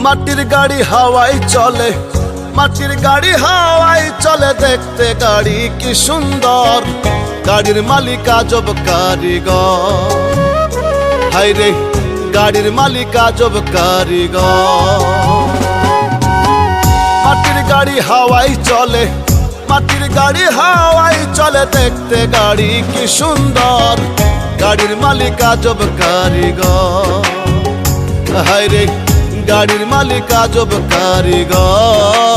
মাটির গাড়ি হাওয়ায় চলে, মাটির গাড়ি হাওয়ায় চলে, দেখতে গাড়ি কি সুন্দর, গাড়ির মালিক আজব কারিগর। হায় রে গাড়ির মালিক আজব কারিগর। মাটির গাড়ি হাওয়ায় চলে, মাটির গাড়ি হাওয়ায় চলে, দেখতে গাড়ি কি সুন্দর, গাড়ির মালিক আজব কারিগর। হায় রে গাড়ির মালিক আজব কারিগর।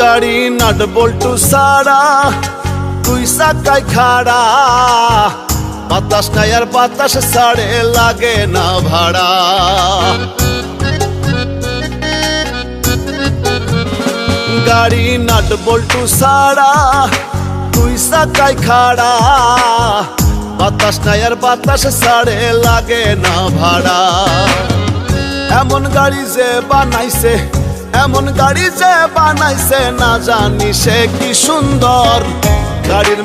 গাড়ি নাট বল্টু সারা, তুই সাকাই খাড়া, বাতাস নাই আর বাতাস ছাড়ে, লাগে না ভাড়া। গাড়ি নাট বল্টু সারা, তুই সাকাই খাড়া, বাতাস নাই আর বাতাস ছাড়ে, লাগে না ভাড়া। এমন গাড়ি যে বানাইছে, এমন গাড়ি যে বানাইছে, না জানি সে কি সুন্দর, গাড়ির